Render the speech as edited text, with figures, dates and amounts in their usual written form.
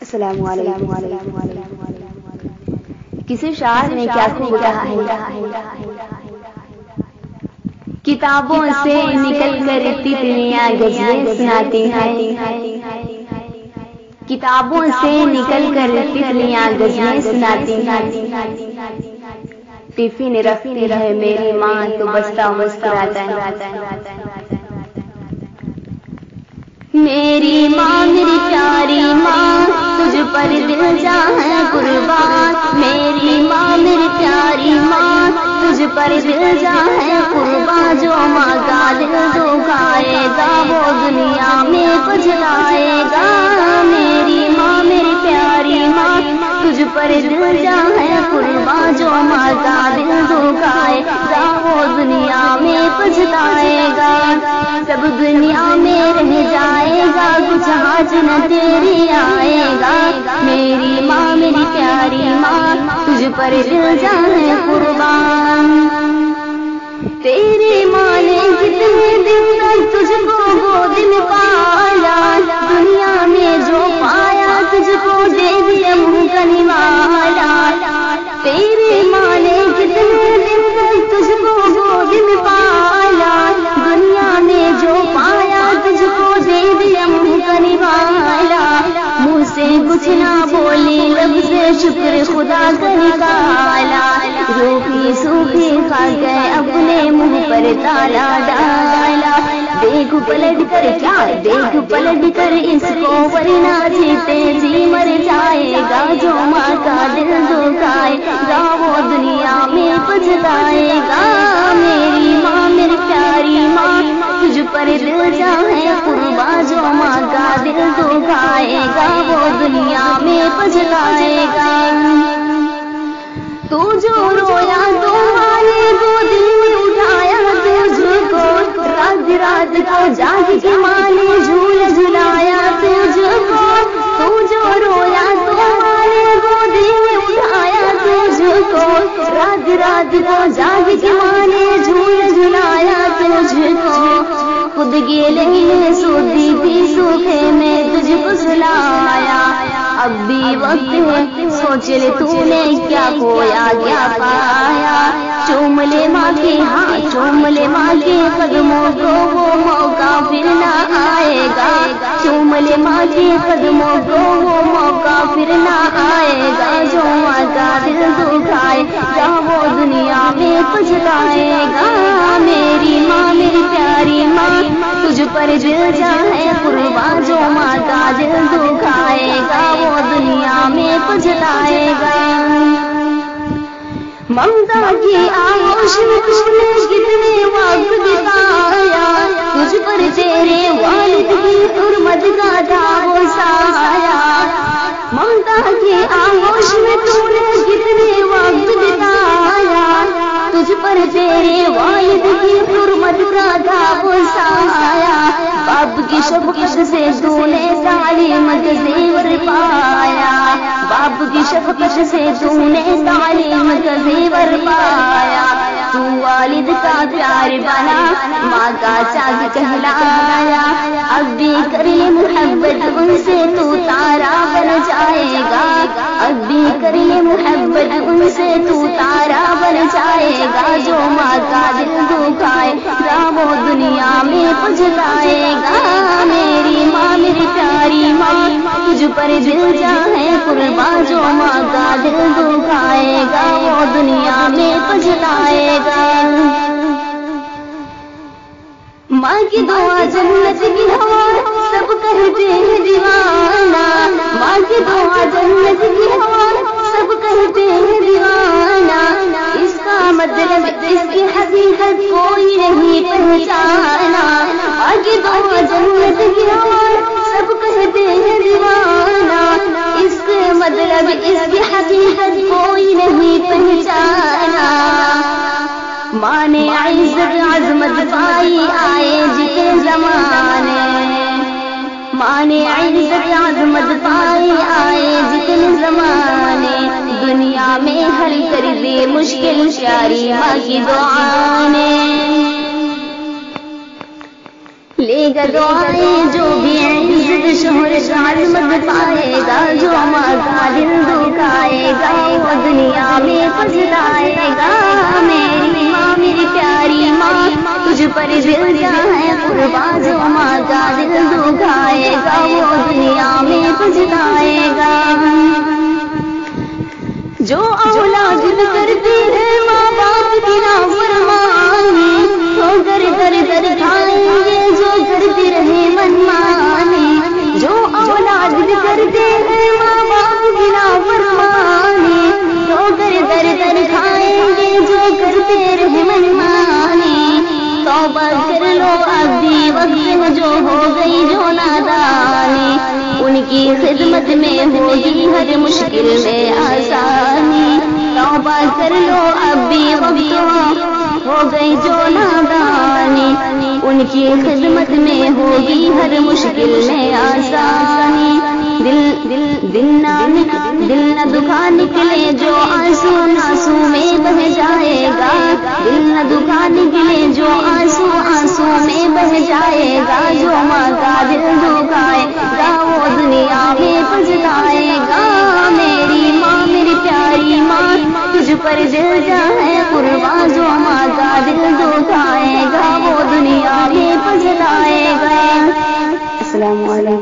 السلام علیکم۔ کسی شاعر نے کیا خوب کہا ہے، کتابوں سے نکل کر تتلیاں غزلیں سناتی ہیں، کتابوں سے نکل کر تتلیاں غزلیں سناتی ہیں، ٹفن رکھتی ہے میری ماں تو بستہ مسکراتا ہے، میری ماں میری پیاری ماں تجھ پر دل جاں قربان، میری ماں میری پیاری ماں تجھ پر دل جاں قربان، جو ماں کا دل دکھائے گا وہ دنیا میں پچھتائے گا، میری ماں میری پیاری ماں تجھ پر دل جاں قربان، جو ماں کا دل دکھائے گا وہ دنیا میں پچھتائے گا، سب دنیا میں رہ جائے گا کچھ ہاتھ نہ تیری آئے گا، میری ماں میری پیاری ماں تجھ پر دل جاں قربان، تیری ماں نے کتنے دن تک تجھ کو گود میں پالا، دنیا میں جو پایا تجھ کو دے دیا منہ کا نوالا، تیری ماں نے کتنے دن تک تجھ کو گود میں پالا، دنیا میں جو پایا تجھ کو دے دیا منہ کا نوالا، منہ سے کچھ نہ بولی لب سے شکر خدا کا نکالا، روکھی سوکھی کھا گئے اپنے منہ پر تالا ڈالا، دیکھ پلٹ کر کیا دیکھ پلٹ کر اس کو ورنہ جیتے جی مر جائے گا، جو ماں کا دل دکھائے گا وہ دنیا میں پچھتائے گا، میری ماں میری پیاری ماں تجھ پر دل جاں قربان، جو ماں کا دل دکھائے گا وہ دنیا میں پچھتائے گا، تو جو رویا تو ماں نے گود میں اٹھایا تجھ کو، رات رات کو جاگ کے ماں نے جھول جھلایا تجھ کو، تو جو رویا تو ماں نے گود میں اٹھایا تجھ کو، رات رات کو جاگ کے ماں نے جھول جھلایا تجھ کو، خود گیلے میں سوتی تھی سوکھے میں تجھ کو سلایا، اب بھی وقت ہے سوچ لے تو نے کیا کھویا کیا پایا، چوم لے ماں کے ہاں چوم لے ماں کے قدموں کو وہ موقع پھر نہ آئے گا، چوم لے ماں کے قدموں کو وہ موقع پھر نہ آئے گا، جو ماں کا دل دکھائے گا وہ دنیا میں پچھتائے گا، میری ماں میری پیاری ماں تجھ پر دل جاں قربان، جو ماں کا دل دکھائے گا وہ دنیا میں پچھتائے گا، ممتا کی آغوش میں تو نے کتنے وقت بتایا، تجھ پر تیرے والد کی حرمت کا تھا وہ سایہ، ممتا کی آغوش میں تو نے کتنے وقت بتایا، تجھ پر تیرے والد کی حرمت کا تھا وہ سایہ، باپ کی شفقت سے تو نے تعلیم کا زیور پایا، باپ کی شفقت سے تو نے تعلیم کا زیور پایا، تو والد کا پیار بنا ماں کا چاند کہلایا، اب بھی کر لے محبت ان سے تو تارا بن جائے گا، اب بھی کر لے محبت ان سے تو تارا بن جائے گا، جو ماں کا دل دکھائے گا وہ دنیا میں پچھتائے گا، میری ماں میری پیاری ماں تجھ پر دل جاں قربان، جو ماں کا دل دکھائے گا وہ دنیا میں پچھتائے گا، ماں کی دعا جنت کی ہوا سب کہتے ہیں دیوانہ، ماں کی دعا جنت کی ہوا سب کہتے ہیں دیوانہ، اس کا مطلب اس کی حقیقت کوئی نہیں پہچانا، ماں کی دعا جنت کی ہوا سب کہتے ہیں دیوانہ، اس کا مطلب اس کی حقیقت کوئی نہیں پہچانا، ماں نے عزت عظمت پائی آئے جتنے زمانے، ماں نے عزت عظمت پائی آئے جتنے زمانے، دنیا میں حل کر دے مشکل پیاری ماں کی دعا نے، لے دے گا دعائیں جو بھی عزت شہرت عظمت پائے گا، جو ماں کا دل دکھائے گا وہ دنیا میں پچھتائے گا۔ میری ماں میری پیاری ماں تجھ پر دل جائے قربان، جو ماں کا دل دکھائے گا وہ دنیا میں پچھتائے گا۔ جو اولاد کرتی ہے ماں باپ کی نافرمانی، تو در در در کھائیں گے جو کرتی رہے منمانی۔ جو اولاد کرتے ہیں ماں باپ کی نافرمانی، تو در در در کھائیں گے جو کرتے رہے منمانی۔ توبہ کر لو اب بھی وقت جو ہو گئی جو نادانی، ان کی خدمت میں ہوگی ہر مشکل میں آسانی۔ توبہ کر لو اب بھی وقت ہو گئی جو نادانی، ان کی خدمت میں ہوگی ہر مشکل میں آسانی۔ دل نہ دکھا نکلے جو آنسو آنسو میں بہ جائے گا، دل نہ دکھا نکلے جو آنسو آنسو میں بہ جائے گا۔ جو ماں کا دل دکھائے گا وہ دنیا میں پچھتائے گا۔ میری ماں میری پیاری ماں تجھ پر دل جائے قربان، جو ماں کا دل دکھائے گا وہ دنیا میں پچھتائے گا۔ السلام علیکم۔